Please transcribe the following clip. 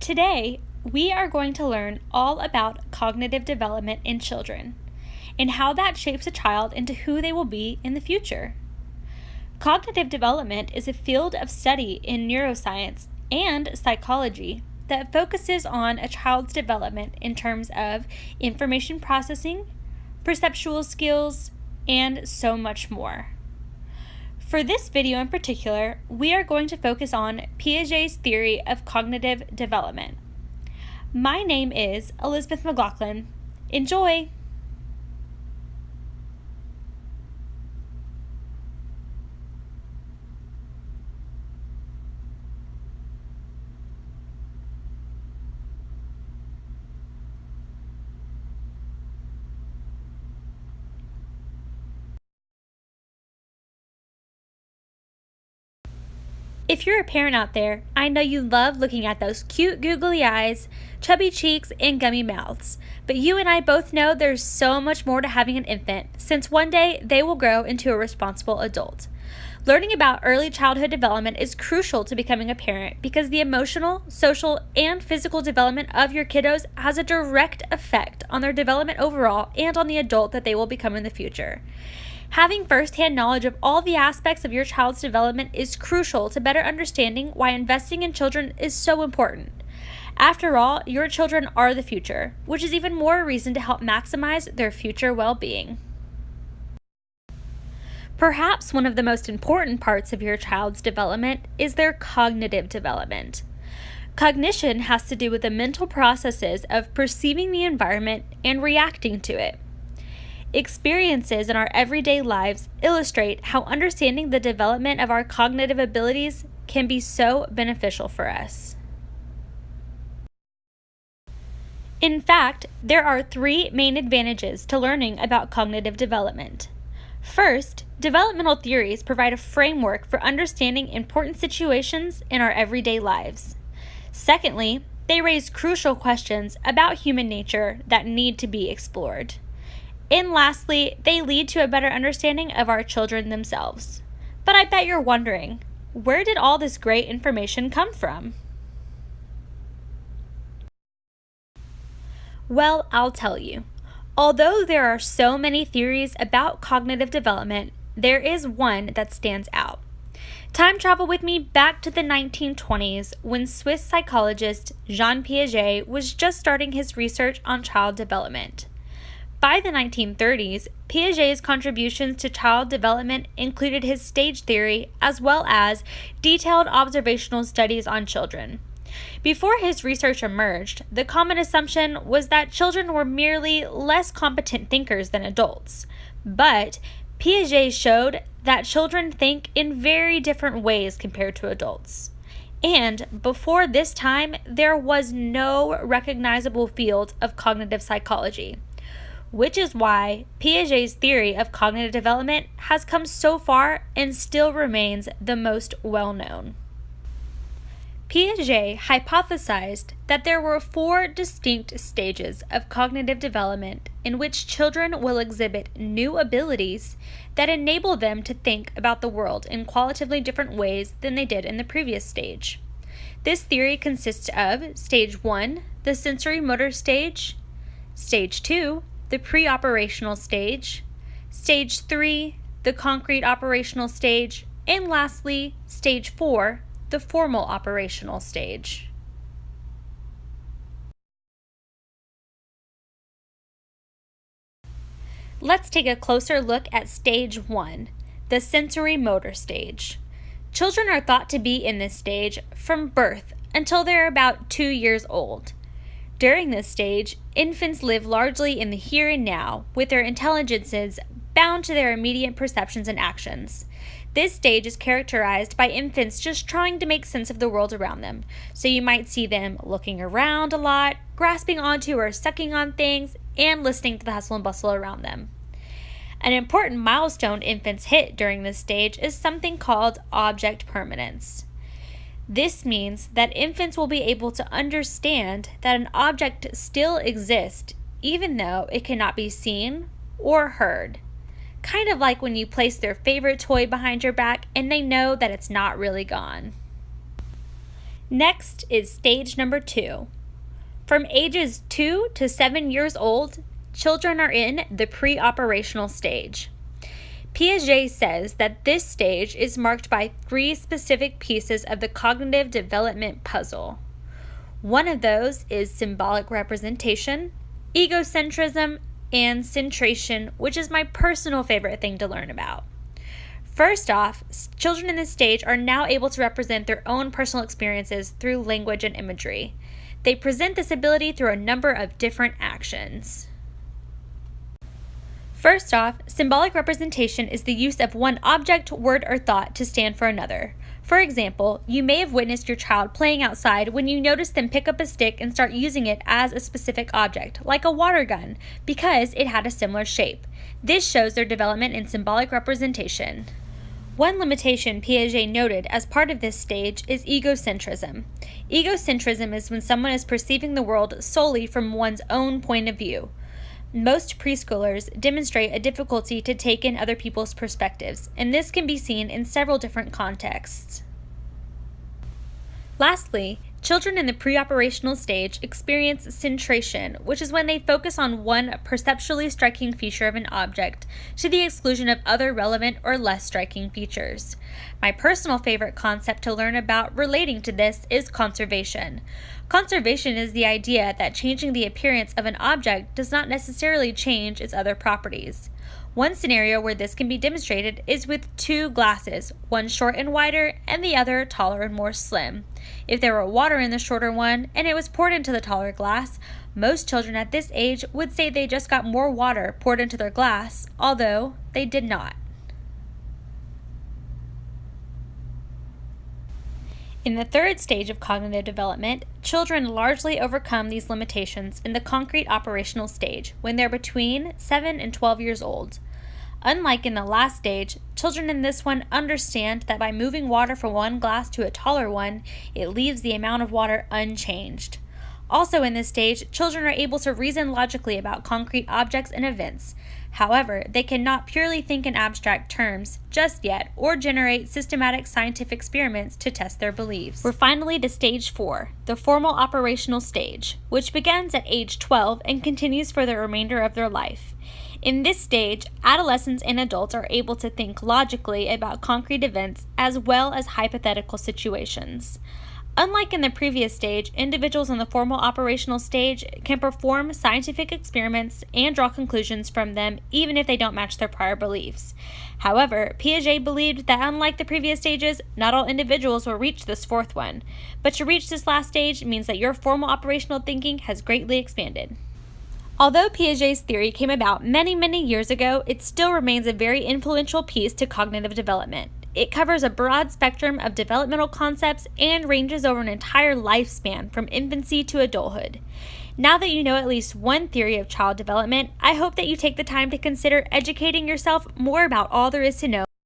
Today, we are going to learn all about cognitive development in children and how that shapes a child into who they will be in the future. Cognitive development is a field of study in neuroscience and psychology that focuses on a child's development in terms of information processing, perceptual skills, and so much more. For this video in particular, we are going to focus on Piaget's theory of cognitive development. My name is Elizabeth McLaughlin. Enjoy! If you're a parent out there, I know you love looking at those cute googly eyes, chubby cheeks, and gummy mouths. But you and I both know there's so much more to having an infant, since one day they will grow into a responsible adult. Learning about early childhood development is crucial to becoming a parent because the emotional, social, and physical development of your kiddos has a direct effect on their development overall and on the adult that they will become in the future. Having first-hand knowledge of all the aspects of your child's development is crucial to better understanding why investing in children is so important. After all, your children are the future, which is even more reason to help maximize their future well-being. Perhaps one of the most important parts of your child's development is their cognitive development. Cognition has to do with the mental processes of perceiving the environment and reacting to it. Experiences in our everyday lives illustrate how understanding the development of our cognitive abilities can be so beneficial for us. In fact, there are three main advantages to learning about cognitive development. First, developmental theories provide a framework for understanding important situations in our everyday lives. Secondly, they raise crucial questions about human nature that need to be explored. And lastly, they lead to a better understanding of our children themselves. But I bet you're wondering, where did all this great information come from? Well, I'll tell you. Although there are so many theories about cognitive development, there is one that stands out. Time travel with me back to the 1920s when Swiss psychologist Jean Piaget was just starting his research on child development. By the 1930s, Piaget's contributions to child development included his stage theory as well as detailed observational studies on children. Before his research emerged, the common assumption was that children were merely less competent thinkers than adults. But Piaget showed that children think in very different ways compared to adults. And before this time, there was no recognizable field of cognitive psychology, which is why Piaget's theory of cognitive development has come so far and still remains the most well-known. Piaget hypothesized that there were four distinct stages of cognitive development in which children will exhibit new abilities that enable them to think about the world in qualitatively different ways than they did in the previous stage. This theory consists of Stage 1, the sensory motor stage, Stage 2, the pre-operational stage, Stage 3, the concrete operational stage, and lastly, Stage 4, the formal operational stage. Let's take a closer look at Stage 1, the sensory motor stage. Children are thought to be in this stage from birth until they're about 2 years old. During this stage, infants live largely in the here and now, with their intelligences bound to their immediate perceptions and actions. This stage is characterized by infants just trying to make sense of the world around them. So you might see them looking around a lot, grasping onto or sucking on things, and listening to the hustle and bustle around them. An important milestone infants hit during this stage is something called object permanence. This means that infants will be able to understand that an object still exists even though it cannot be seen or heard. Kind of like when you place their favorite toy behind your back and they know that it's not really gone. Next is stage number 2. From ages 2 to 7 years old, children are in the pre-operational stage. Piaget says that this stage is marked by 3 specific pieces of the cognitive development puzzle. One of those is symbolic representation, egocentrism, and centration, which is my personal favorite thing to learn about. First off, children in this stage are now able to represent their own personal experiences through language and imagery. They present this ability through a number of different actions. First off, symbolic representation is the use of one object, word, or thought to stand for another. For example, you may have witnessed your child playing outside when you notice them pick up a stick and start using it as a specific object, like a water gun, because it had a similar shape. This shows their development in symbolic representation. One limitation Piaget noted as part of this stage is egocentrism. Egocentrism is when someone is perceiving the world solely from one's own point of view. Most preschoolers demonstrate a difficulty to take in other people's perspectives, and this can be seen in several different contexts. Lastly, children in the pre-operational stage experience centration, which is when they focus on one perceptually striking feature of an object to the exclusion of other relevant or less striking features. My personal favorite concept to learn about relating to this is conservation. Conservation is the idea that changing the appearance of an object does not necessarily change its other properties. One scenario where this can be demonstrated is with 2 glasses, one short and wider and the other taller and more slim. If there were water in the shorter one and it was poured into the taller glass, most children at this age would say they just got more water poured into their glass, although they did not. In the 3rd stage of cognitive development, children largely overcome these limitations in the concrete operational stage when they're between 7 and 12 years old. Unlike in the last stage, children in this one understand that by moving water from one glass to a taller one, it leaves the amount of water unchanged. Also in this stage, children are able to reason logically about concrete objects and events. However, they cannot purely think in abstract terms just yet or generate systematic scientific experiments to test their beliefs. We're finally to stage 4, the formal operational stage, which begins at age 12 and continues for the remainder of their life. In this stage, adolescents and adults are able to think logically about concrete events as well as hypothetical situations. Unlike in the previous stage, individuals in the formal operational stage can perform scientific experiments and draw conclusions from them even if they don't match their prior beliefs. However, Piaget believed that unlike the previous stages, not all individuals will reach this 4th one. But to reach this last stage means that your formal operational thinking has greatly expanded. Although Piaget's theory came about many years ago, it still remains a very influential piece to cognitive development. It covers a broad spectrum of developmental concepts and ranges over an entire lifespan from infancy to adulthood. Now that you know at least one theory of child development, I hope that you take the time to consider educating yourself more about all there is to know